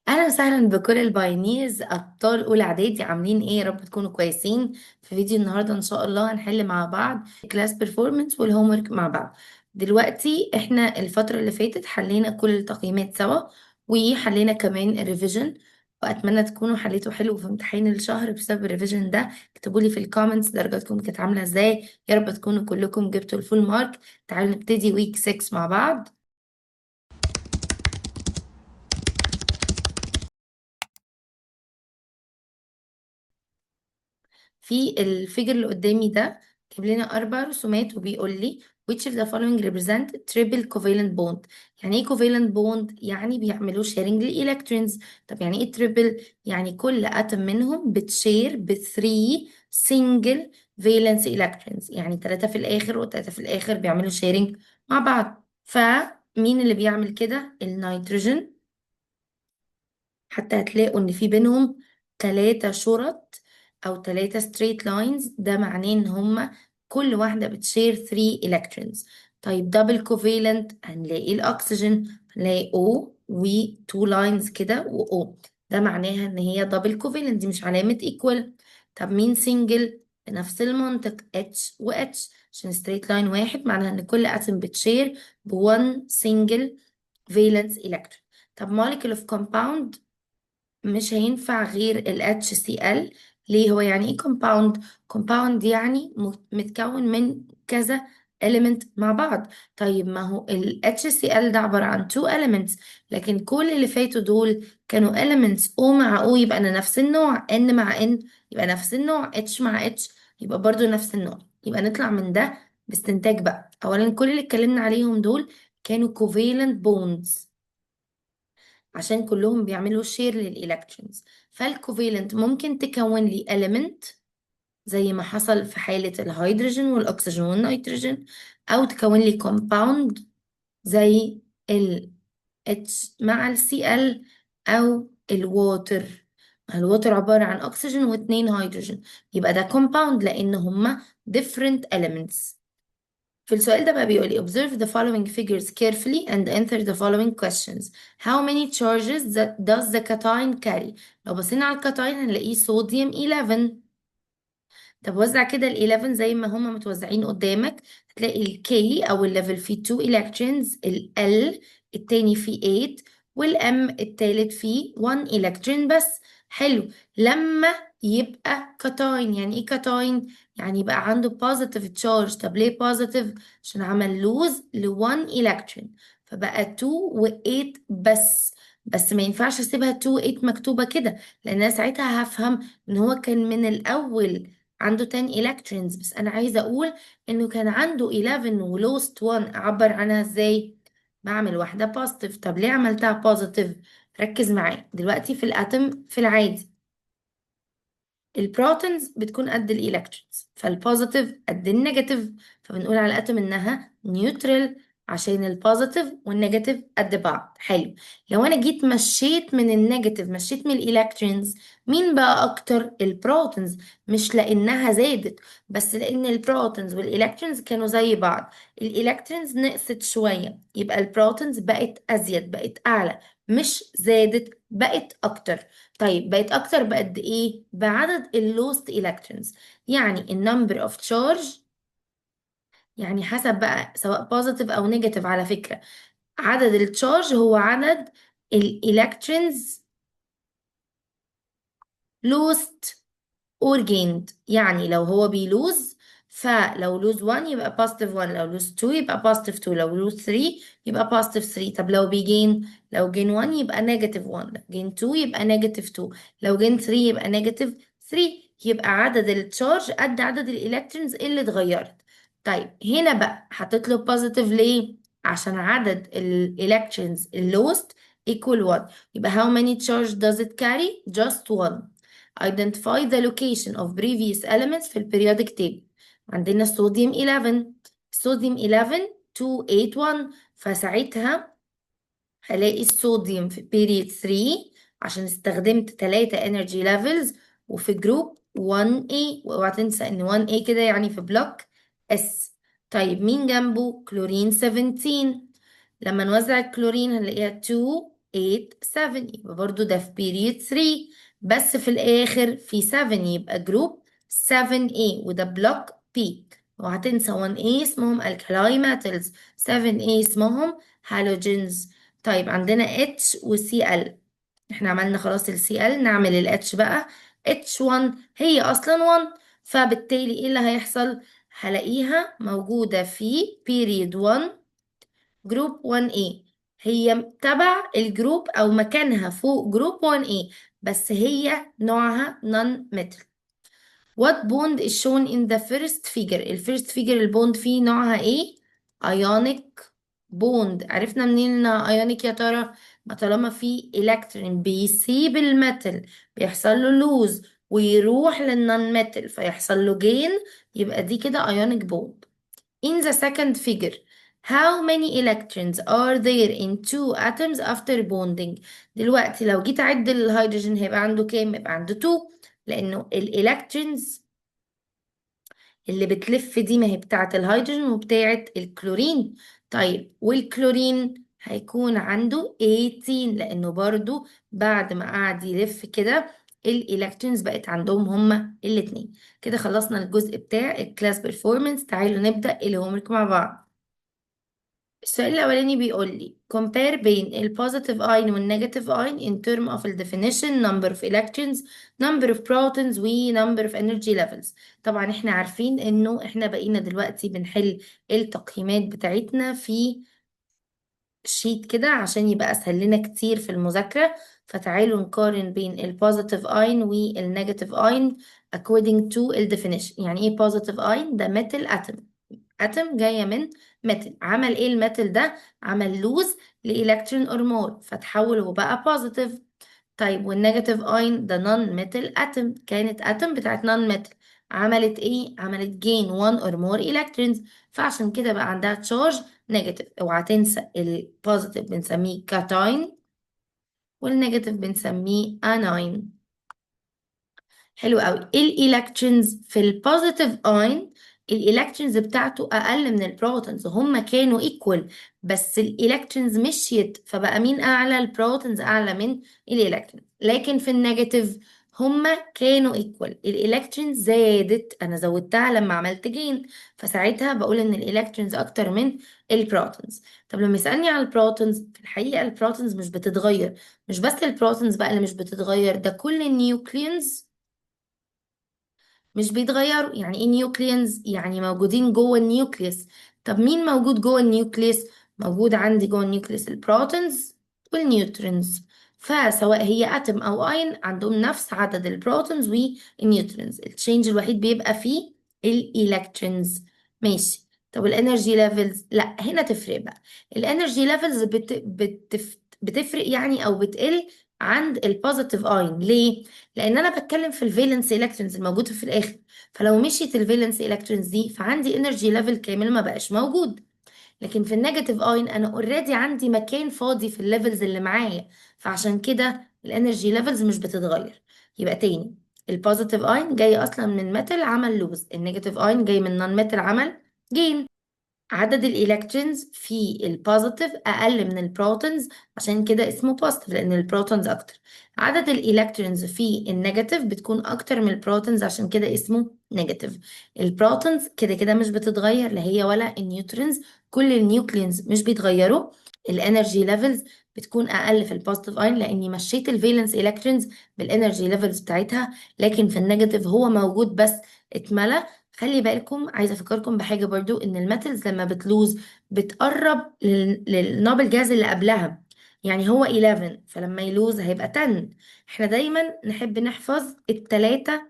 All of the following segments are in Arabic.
اهلا وسهلا بكل البايونيرز ابطال اولى اعدادي، عاملين ايه؟ يا رب تكونوا كويسين. في فيديو النهارده ان شاء الله هنحل مع بعض كلاس بيرفورمانس والهوم ورك مع بعض. دلوقتي احنا الفتره اللي فاتت حلينا كل التقييمات سوا، وحلينا كمان الريفيجن، واتمنى تكونوا حليتوا حلو في امتحان الشهر بسبب الريفيجن ده. اكتبوا لي في الكومنتس درجاتكم كانت عامله ازاي، يا رب تكونوا كلكم جبتوا الفول مارك. تعالوا نبتدي ويك 6 مع بعض. في الفيجر اللي قدامي ده جايب لنا 4 رسومات وبيقول لي which of the following represent triple covalent bond. يعني ايه covalent bond؟ يعني بيعملوا sharing للإلكترونز. طب يعني ايه triple؟ يعني كل اتم منهم بتشير ب 3 single valence electrons، يعني 3 في الآخر و3 في الآخر بيعملوا sharing مع بعض. فمين اللي بيعمل كده؟ النيتروجين. حتى هتلاقوا ان في بينهم 3 شرط او 3 straight lines، ده معناه ان هما كل واحدة بتشير 3 electrons. طيب دبل كوفيلنت هنلاقي الاكسجين، هنلاقي O و 2 lines كده و O، ده معناها ان هي دبل كوفيلنت، دي مش علامة equal. طب مين سنجل؟ بنفس المنطق H و H، عشان straight line واحد معناها ان كل اتم بتشير ب 1 single valence electron. طب molecule of compound مش هينفع غير ال HCl. ليه؟ هو يعني ايه compound؟ compound يعني متكون من كذا element مع بعض. طيب ما هو ال HCl ده عبارة عن 2 elements، لكن كل اللي فاتوا دول كانوا elements O مع O يبقى أنا نفس النوع، N مع N يبقى نفس النوع، H مع H يبقى برضو نفس النوع. يبقى نطلع من ده باستنتاج بقى، أولا كل اللي اتكلمنا عليهم دول كانوا covalent bonds عشان كلهم بيعملوا شير للإلكترونز. فالكوفالنت ممكن تكون لي element زي ما حصل في حالة الهيدروجين والأكسجين والنيتروجين، أو تكون لي compound زي ال H مع ال Cl، أو الووتر. الووتر عبارة عن أكسجين واتنين هيدروجين، يبقى ده compound لأن هما different elements. في السؤال ده بقى بيقولي observe the following figures carefully and answer the following questions. How many charges does the cation carry؟ لو بصينا على الكاتاين هنلاقيه صوديوم 11. طب وزع كده ال 11 زي ما هما متوزعين قدامك، هتلاقي ال K أو الليفل فيه 2 electrons، ال L التاني فيه 8، وال M التالت فيه 1 electron بس. حلو. لما يبقى كاتاين، يعني ايه كاتاين؟ يعني يبقى عنده positive charge. طب ليه positive؟ عشان عمل lose ل 1 electron، فبقى 2 و 8 بس. بس ما ينفعش اسيبها 2 و 8 مكتوبة كده، لان انا ساعتها هفهم ان هو كان من الاول عنده 10 electrons، بس انا عايزه اقول انه كان عنده 11 ولوست 1. اعبر عنها ازاي؟ بعمل واحده بوزيتيف. طب ليه عملتها بوزيتيف؟ ركز معايا دلوقتي في الاتم في العادي البروتونز بتكون قد الالكترونز، فالبوزيتيف قد النيجاتيف، فبنقول على الاتوم انها نيوترال عشان البوزيتيف والنيجاتيف قد بعض. حلو. لو انا جيت مشيت من النيجاتيف، مشيت من الالكترونز، مين بقى اكتر؟ البروتونز. مش لانها زادت، بس لان البروتونز والالكترونز كانوا زي بعض، الالكترونز نقصت شوية يبقى البروتونز بقت ازيد، بقت اعلى، مش زادت بقت اكتر. طيب بقت اكتر بقد ايه؟ بعدد اللوست الكترونز، يعني النمبر اوف تشارج، يعني حسب بقى سواء بوزيتيف او نيجاتيف. على فكرة عدد التشارج هو عدد الالكترونز لوست اور جيند. يعني لو هو بيلوز، فلو لوز 1 يبقى بوزيتيف 1، لو لوز 2 يبقى بوزيتيف 2، لو لوز 3 يبقى بوزيتيف 3. طب لو بيجين، لو جين 1 يبقى نيجاتيف 1، لو جين 2 يبقى نيجاتيف 2، لو جين 3 يبقى نيجاتيف 3. يبقى عدد التشارج قد عدد الالكترونز اللي اتغيرت. طيب هنا بقى هتطلب بوزيتيف ليه؟ عشان عدد الالكترونز اللوست equal 1. يبقى how many charge does it carry؟ just 1. Identify the location of previous elements في periodic table. عندنا الصوديوم 11، الصوديوم 11 281، فساعتها هلاقي الصوديوم في period 3 عشان استخدمت 3 energy levels، وفي جروب 1A. واوعى تنسى ان 1A كده يعني في بلوك S. طيب مين جنبه؟ كلورين 17. لما نوزع الكلورين هنلاقيها 2 8 7 يبقى برضو ده في period 3، بس في الآخر في 7 يبقى جروب 7A وده بلوك B. وهتنسى 1A اسمهم الكالاي ماتلز، 7A اسمهم هالوجينز. طيب عندنا H و Cl، احنا عملنا خلاص ال Cl، نعمل ال H بقى. H1 هي أصلا 1، فبالتالي ايه اللي هيحصل؟ هلاقيها موجودة في period 1 جروب 1A، هي تبع الجروب او مكانها فوق جروب 1A، بس هي نوعها non metal. What bond is shown in the first figure؟ الفيرست فيجر البوند فيه نوعها ايه؟ ionic bond. عرفنا منين انها ionic يا ترى؟ ما طالما في الكترون بيسيب الميتال بيحصل له لوز ويروح للنون ميتال فيحصل له جين، يبقى دي كده ionic bond. In the second figure, how many electrons are there in two atoms after bonding؟ دلوقتي لو جيت أعد الهيدروجين هيبقى عنده كام؟ يبقى عنده 2، لأنه الإلكترونز اللي بتلف دي ما هي بتاعة الهيدروجين وبتاعة الكلورين. طيب والكلورين هيكون عنده 18، لأنه برضو بعد ما قعد يلف كده الإلكترونز بقت عندهم هما الاتنين. كده خلصنا الجزء بتاع الكلاس بيرفورمانس. تعالوا نبدأ الهومورك مع بعض. السؤال الأولاني بيقول لي compare بين البوزيتيف اين والنيجاتيف اين in term of the definition, number of electrons, number of protons و number of energy levels. طبعا احنا عارفين انه احنا بقينا دلوقتي بنحل التقييمات بتاعتنا في شيت كده عشان يبقى اسهل لنا كتير في المذاكرة. فتعالوا نقارن بين البوزيتيف اين والنيجاتيف اين according to ال definition. يعني ايه positive اين؟ ده metal atom. اتم جايه من ميتال، عمل ايه الميتال ده؟ عمل لوز لإلكترون اور مول فتحول وبقى بوزيتيف. طيب والنيجاتيف اين ده نون ميتال اتم، كانت اتم بتاعت نون ميتال، عملت ايه؟ عملت جين 1 اور مور الكترونز، فعشان كده بقى عندها تشارج نيجاتيف. اوعى تنسى البوزيتيف بنسميه كاتاين والنيجاتيف بنسميه اناين. حلو قوي. الالكترونز في البوزيتيف اين الالكترونز بتاعته اقل من البروتونز، هما كانوا ايكوال بس الالكترونز مشيت فبقى مين اعلى؟ البروتونز اعلى من الالكترونز. لكن في النيجاتيف هما كانوا ايكوال، الالكترونز زادت، انا زودتها لما عملت جين، فساعتها بقول ان الالكترونز اكتر من البروتونز. طب لما يسالني على البروتونز، في الحقيقه البروتونز مش بتتغير. مش بس البروتونز بقى اللي مش بتتغير، ده كل النيوكليونز مش بيتغيروا. يعني ايه نيوكليونز؟ يعني موجودين جوه النيوكليوس. طب مين موجود جوه النيوكليوس؟ موجود عندي جوه النيوكليوس البروتونز والنيوترونز. فسواء هي اتم او اين عندهم نفس عدد البروتونز والنيوترونز، التشينج الوحيد بيبقى فيه الالكترونز. ماشي. طب الانرجي ليفلز، لا هنا تفرق بقى. الانرجي ليفلز بتفرق يعني او بتقل عند البوزيتيف اين. ليه؟ لان انا بتكلم في الفالنس الكترونز الموجوده في الاخر، فلو مشيت الفالنس الكترونز دي فعندي انرجي ليفل كامل ما بقاش موجود. لكن في النيجاتيف اين انا اوريدي عندي مكان فاضي في الليفلز اللي معايا، فعشان كده الانرجي ليفلز مش بتتغير. يبقى تاني، البوزيتيف اين جاي اصلا من ميتال عمل لوز، النيجاتيف اين جاي من نون ميتال عمل جين. عدد الالكترونز في البوزيتيف اقل من البروتونز، عشان كده اسمه بوزيتيف لان البروتونز اكتر. عدد الالكترونز في النيجاتيف بتكون اكتر من البروتونز، عشان كده اسمه نيجاتيف. البروتونز كده كده مش بتتغير، لا هي ولا النيوترونز، كل النيوكليونز مش بيتغيروا. الانرجي ليفلز بتكون اقل في البوزيتيف اين لاني مشيت الفالنس الكترونز بالانرجي ليفلز بتاعتها، لكن في النيجاتيف هو موجود بس اتملى. خلي بالكم، عايزه افكركم بحاجه برضو، ان الميتالز لما بتلوز بتقرب للنوبل جاز اللي قبلها. يعني هو 11 فلما يلوز هيبقى 10. احنا دايما نحب نحفظ التلاتة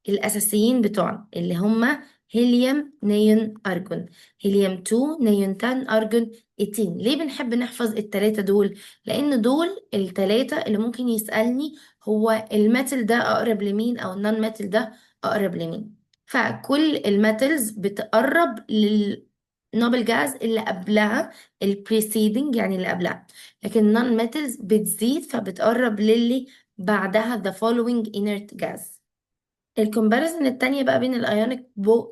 الاساسيين بتوعنا اللي هما هيليوم نيون ارجون، هيليوم 2 نيون 10 ارجون 18. ليه بنحب نحفظ التلاتة دول؟ لان دول التلاتة اللي ممكن يسألني هو الميتال ده اقرب لمين او النون ميتال ده اقرب لمين. فكل الميتالز بتقرب للنوبل جاز اللي قبلها، البريسيدنج يعني اللي قبلها. لكن النون ميتالز بتزيد فبتقرب للي بعدها the following inert gas. الكومباريزن التانية بقى بين الايونيك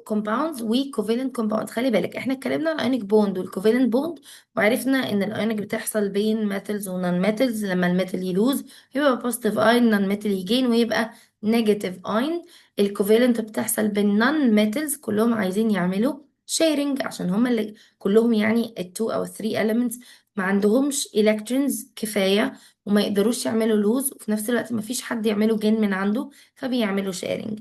كومباوندز وكوفالنت كومباوندز. خلي بالك احنا اتكلمنا عن الايونيك بوند والكوفالنت بوند، وعرفنا ان الايونيك بتحصل بين ميتالز ونون ميتالز. لما الميتال يلوز يبقى بوزيتيف اين، نون ميتال يجين ويبقى نيجاتيف اين. الكوفالنت بتحصل بين نون ميتالز كلهم عايزين يعملوا شيرنج، عشان هما اللي كلهم يعني التو او 3 elements ما عندهمش الكترونز كفاية وما يقدروش يعملوا لوز، وفي نفس الوقت ما فيش حد يعملوا جين من عنده، فبيعملوا شيرنج.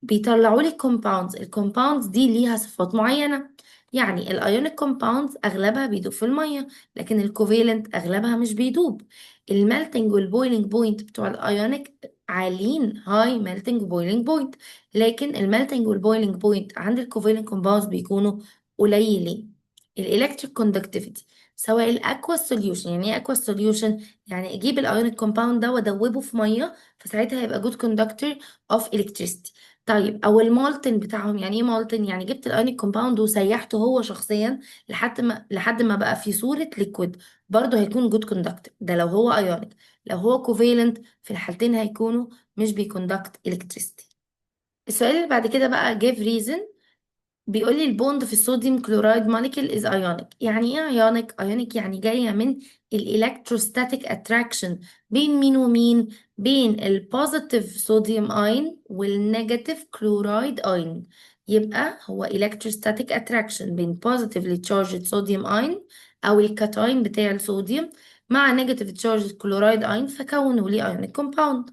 بيطلعوا لي كومباوندز. الكومباوندز دي ليها صفات معينة. يعني الايونيك كومباوندز اغلبها بيدوب في المية، لكن الكوفالنت اغلبها مش بيدوب. الميلتنج والبويلنج بوينت بتوع الايونيك عاليين، هاي ميلتنج بويلنج بوينت، لكن الميلتنج والبويلنج بوينت عند الكوفالنت كومباوندز بيكونوا قليلين. الالكتريك كوندكتيفيتي، سواء الاكوا سوليوشن. يعني ايه اكوا سوليوشن؟ يعني اجيب الايونيك كومباوند ده وادوبه في ميه، فساعتها هيبقى جود كوندكتور اوف الكتريستي. طيب او المولتن بتاعهم. يعني ايه مولتن؟ يعني جبت الايونيك كومباوند وسيحته هو شخصيا لحد ما بقى في صورة ليكويد، برضه هيكون جود كوندكتور. ده لو هو ايونيك. لو هو كوفالنت في الحالتين هيكونوا مش بيكوندكت الكتريستي. السؤال اللي بعد كده بقى give reason. بيقول لي البوند في الصوديوم كلورايد موليكيول از ايونيك. يعني ايه ايونيك؟ ايونيك يعني جايه من الالكتروستاتيك اتراكشن بين مين ومين؟ بين البوزيتيف صوديوم اين والنيجاتيف كلورايد اين. يبقى هو الكتروستاتيك اتراكشن بين بوزيتيفلي تشارجد صوديوم اين او الكاتاين بتاع الصوديوم مع نيجاتيف تشارجد كلورايد اين، فكونوا لي ايونيك كومباوند.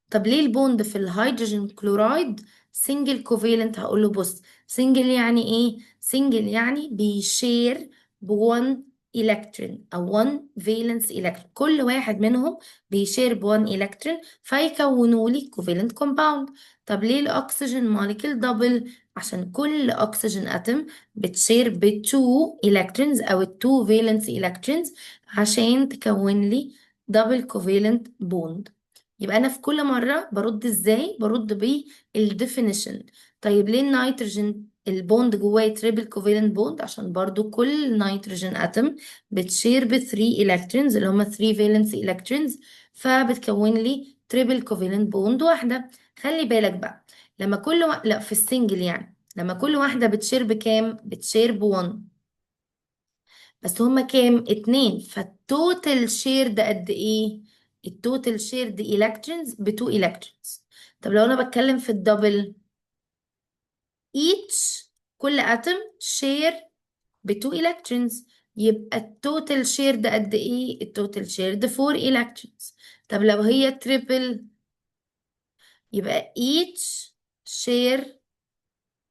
طب ليه البوند في الهيدروجين كلورايد سنجل كوفالنت؟ هقول له بص، سنجل يعني ايه؟ سنجل يعني بيشير بوان الكترون او 1 فالنس الكترون، كل واحد منهم بيشير بوان الكترون فيكونوا لي كوفالنت كومباوند. طب ليه الاكسجين موليكيول دبل؟ عشان كل اكسجين اتم بتشير ب 2 الكترونز او 2 فالنس الكترونز عشان تكون لي دبل كوفالنت بوند. يبقى انا في كل مره برد ازاي؟ برد بالديفينيشن. طيب ليه النيتروجين البوند جواه تريبل كوفالنت بوند؟ عشان برضو كل نيتروجين اتم بتشير ب 3 الكترونز اللي هما 3 فالنس الكترونز، فبتكون لي تريبل كوفالنت بوند واحده. خلي بالك بقى، لما لا في السنجل يعني لما كل واحده بتشير بكام؟ بتشير ب 1، بس هما كام؟ اتنين، فالتوتال شير ده قد ايه؟ التوتال شير دي الكترونز ب 2 الكترونز. طب لو انا بتكلم في الدبل، each كل اتم شير ب 2 الكترونز، يبقى التوتال شير ده قد ايه؟ التوتال شير ده 4 الكترونز. طب لو هي تريبل، يبقى each شير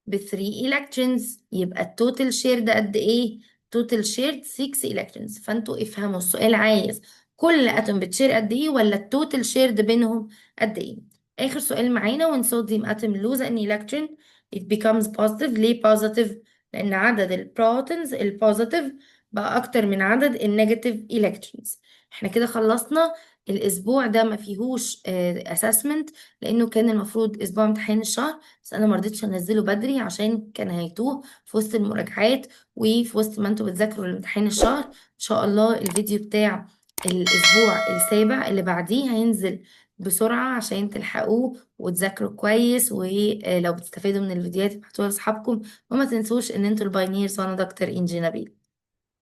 ب 3 electrons، يبقى التوتال شير ده قد ايه؟ توتال شير 6 electrons. فانتوا افهموا السؤال عايز كل اتوم بتشير قد ايه ولا التوتال شير ده بينهم قد ايه. اخر سؤال معانا: when sodium atom lose an electron it becomes positive. ليه positive؟ لان عدد البروتونز البوزيتيف بقى اكتر من عدد النيجاتيف electrons. احنا كده خلصنا الاسبوع ده، ما فيهوش اسسمنت لانه كان المفروض اسبوع امتحان الشهر، بس انا ما رضيتش انزله بدري عشان كان هيتوه في وسط المراجعات وفي وسط ما انتوا بتذاكروا لامتحان الشهر. ان شاء الله الفيديو بتاع الاسبوع السابع اللي بعديه هينزل بسرعة عشان تلحقوه وتذاكروا كويس، ولو بتستفادوا من الفيديوهات ابعتوها لاصحابكم، وما تنسوش ان انتوا الباينيرز وانا دكتور انجي نبيل.